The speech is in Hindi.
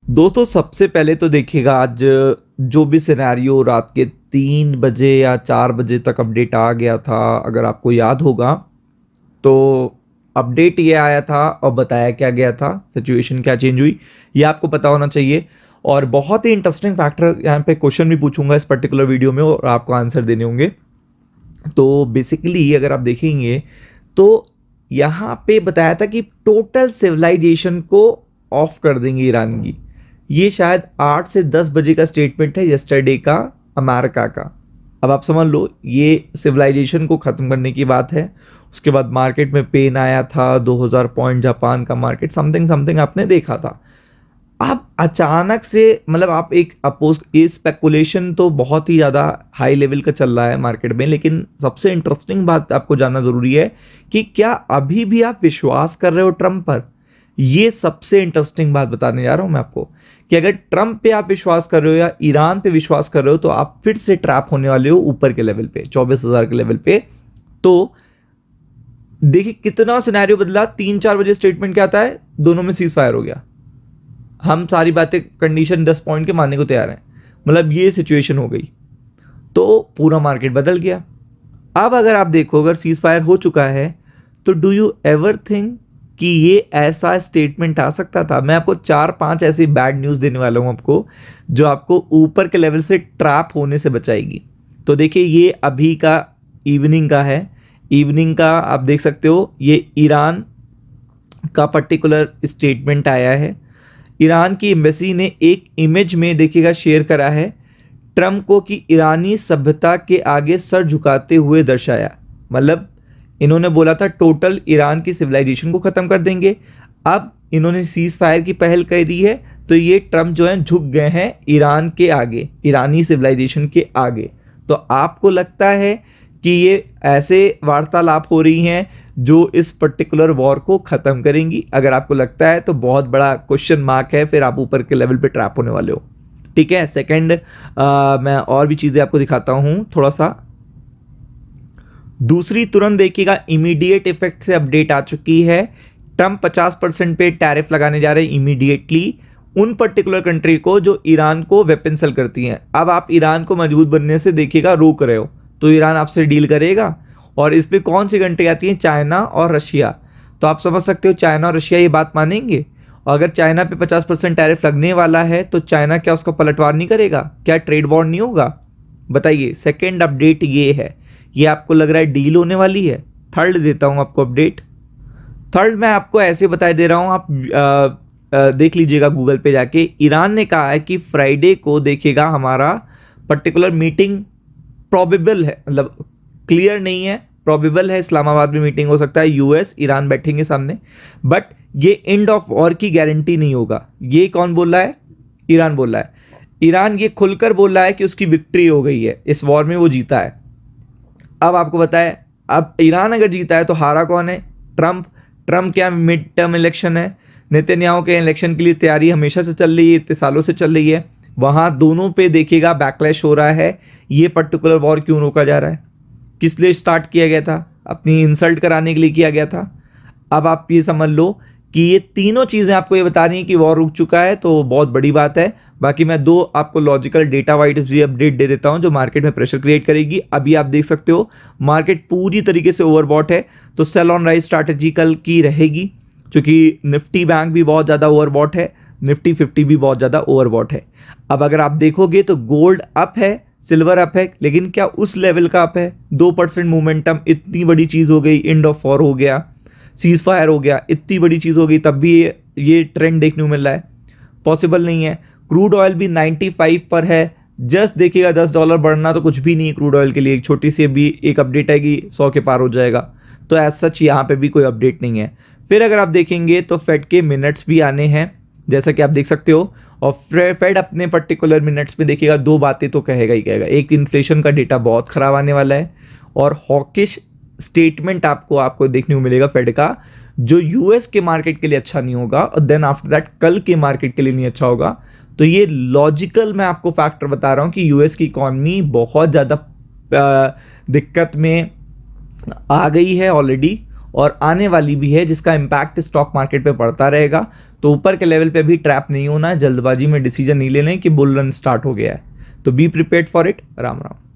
दोस्तों सबसे पहले तो देखिएगा आज जो भी सिनेरियो रात के 3 बजे या 4 बजे तक अपडेट आ गया था, अगर आपको याद होगा, तो अपडेट ये आया था और बताया क्या गया था, सिचुएशन क्या चेंज हुई, ये आपको पता होना चाहिए। और बहुत ही इंटरेस्टिंग फैक्टर यहाँ पे क्वेश्चन भी पूछूंगा इस पर्टिकुलर वीडियो में और आपको आंसर देने होंगे। तो बेसिकली अगर आप देखेंगे तो यहाँ पे बताया था कि टोटल सिविलाइजेशन को ऑफ कर देंगे ईरान की। ये शायद 8 से 10 बजे का स्टेटमेंट है यस्टरडे का, अमेरिका का। अब आप समझ लो ये सिविलाइजेशन को ख़त्म करने की बात है। उसके बाद मार्केट में पेन आया था 2000 पॉइंट, जापान का मार्केट समथिंग समथिंग आपने देखा था। अब अचानक से मतलब आप एक अपोज, ये स्पेकुलेशन तो बहुत ही ज़्यादा हाई लेवल का चल रहा है मार्केट में, लेकिन सबसे इंटरेस्टिंग बात आपको जानना ज़रूरी है कि क्या अभी भी आप विश्वास कर रहे हो ट्रंप पर। ये सबसे इंटरेस्टिंग बात बताने जा रहा हूं मैं आपको कि अगर ट्रंप पे आप विश्वास कर रहे हो या ईरान पे विश्वास कर रहे हो तो आप फिर से ट्रैप होने वाले हो ऊपर के लेवल पे, 24,000 के लेवल पे। तो देखिए कितना सिनेरियो बदला। 3-4 बजे स्टेटमेंट क्या आता है, दोनों में सीज फायर हो गया। हम सारी बातें कंडीशन 10 पॉइंट के मानने को तैयार हैं, मतलब ये सिचुएशन हो गई तो पूरा मार्केट बदल गया। अब अगर आप देखो अगर सीज फायर हो चुका है तो डू यू एवर थिंक कि ये ऐसा स्टेटमेंट आ सकता था। मैं आपको 4-5 ऐसी बैड न्यूज़ देने वाला हूँ आपको, जो आपको ऊपर के लेवल से ट्रैप होने से बचाएगी। तो देखिए ये अभी का इवनिंग का है, इवनिंग का आप देख सकते हो, ये ईरान का पर्टिकुलर स्टेटमेंट आया है। ईरान की एम्बेसी ने एक इमेज में देखिएगा शेयर करा है ट्रंप को कि ईरानी सभ्यता के आगे सर झुकाते हुए दर्शाया। मतलब इन्होंने बोला था टोटल ईरान की सिविलाइजेशन को ख़त्म कर देंगे। अब इन्होंने सीज फायर की पहल करी है तो ये ट्रंप जो है झुक गए हैं ईरान के आगे, ईरानी सिविलाइजेशन के आगे। तो आपको लगता है कि ये ऐसे वार्तालाप हो रही हैं जो इस पर्टिकुलर वॉर को ख़त्म करेंगी? अगर आपको लगता है तो बहुत बड़ा क्वेश्चन मार्क है, फिर आप ऊपर के लेवल पे ट्रैप होने वाले हो। ठीक है, सेकंड मैं और भी चीज़ें आपको दिखाता हूँ थोड़ा सा। दूसरी तुरंत देखिएगा इमीडिएट इफेक्ट से अपडेट आ चुकी है। ट्रंप 50% पे टैरिफ लगाने जा रहे हैं इमीडिएटली उन पर्टिकुलर कंट्री को जो ईरान को वेपन सेल करती हैं। अब आप ईरान को मजबूत बनने से देखिएगा रोक रहे हो तो ईरान आपसे डील करेगा। और इस पे कौन सी कंट्री आती है, चाइना और रशिया। तो आप समझ सकते हो चाइना और रशिया ये बात मानेंगे। और अगर चाइना पे 50% टैरिफ लगने वाला है तो चाइना क्या उसका पलटवार नहीं करेगा? क्या ट्रेड वॉर नहीं होगा? बताइए। सेकेंड अपडेट ये है, ये आपको लग रहा है डील होने वाली है। थर्ड देता हूँ आपको अपडेट। थर्ड मैं आपको ऐसे बता दे रहा हूँ, आप देख लीजिएगा गूगल पे जाके। ईरान ने कहा है कि फ्राइडे को देखिएगा हमारा पर्टिकुलर मीटिंग प्रोबेबल है, मतलब क्लियर नहीं है, प्रोबेबल है। इस्लामाबाद में मीटिंग हो सकता है, यूएस ईरान बैठेंगे सामने, बट ये एंड ऑफ वॉर की गारंटी नहीं होगा। ये कौन बोल रहा है? ईरान बोल रहा है। ईरान ये खुलकर बोल रहा है कि उसकी विक्ट्री हो गई है इस वॉर में, वो जीता है। अब आपको पता है अब ईरान अगर जीता है तो हारा कौन है? ट्रंप। ट्रंप क्या मिड टर्म इलेक्शन है, नेतन्याहू के इलेक्शन के लिए तैयारी हमेशा से चल रही है, इतने सालों से चल रही है। वहाँ दोनों पे देखिएगा बैकलैश हो रहा है। ये पर्टिकुलर वॉर क्यों रोका जा रहा है? किस लिए स्टार्ट किया गया था? अपनी इंसल्ट कराने के लिए किया गया था। अब आप ये समझ लो कि ये तीनों चीज़ें आपको ये बता रही हैं कि वॉर रुक चुका है, तो बहुत बड़ी बात है। बाकी मैं दो आपको लॉजिकल डेटा वाइज भी अपडेट दे देता हूं जो मार्केट में प्रेशर क्रिएट करेगी। अभी आप देख सकते हो मार्केट पूरी तरीके से ओवरबॉट है, तो सेल ऑन राइज स्ट्रैटेजी कल की रहेगी, क्योंकि निफ्टी बैंक भी बहुत ज़्यादा ओवरबॉट है, निफ्टी 50 भी बहुत ज़्यादा ओवरबॉट है। अब अगर आप देखोगे तो गोल्ड अप है, सिल्वर अप है, लेकिन क्या उस लेवल का अप है? 2% मोमेंटम, इतनी बड़ी चीज़ हो गई, एंड ऑफ वॉर हो गया, सीज फायर हो गया, इतनी बड़ी चीज़ हो गई, तब भी ये ट्रेंड देखने को मिल रहा है? पॉसिबल नहीं है। क्रूड ऑयल भी 95 पर है। जस्ट देखिएगा $10 बढ़ना तो कुछ भी नहीं है क्रूड ऑयल के लिए। एक छोटी सी भी एक अपडेट है कि 100 के पार हो जाएगा, तो एज सच यहाँ पे भी कोई अपडेट नहीं है। फिर अगर आप देखेंगे तो फेड के मिनट्स भी आने हैं, जैसा कि आप देख सकते हो। और फेड अपने पर्टिकुलर मिनट्स में देखिएगा दो बातें तो कहेगा ही कहेगा। एक, इन्फ्लेशन का डेटा बहुत खराब आने वाला है, और हॉकिश स्टेटमेंट आपको देखने को मिलेगा फेड का, जो यूएस के मार्केट के लिए अच्छा नहीं होगा, और देन आफ्टर दैट कल के मार्केट के लिए नहीं अच्छा होगा। तो ये लॉजिकल मैं आपको फैक्टर बता रहा हूं कि यूएस की इकॉनमी बहुत ज़्यादा दिक्कत में आ गई है ऑलरेडी, और आने वाली भी है, जिसका इम्पैक्ट स्टॉक मार्केट पे पड़ता रहेगा। तो ऊपर के लेवल पे भी ट्रैप नहीं होना है, जल्दबाजी में डिसीजन नहीं लेना है कि बुल रन स्टार्ट हो गया है। तो be prepared for it. Ram Ram.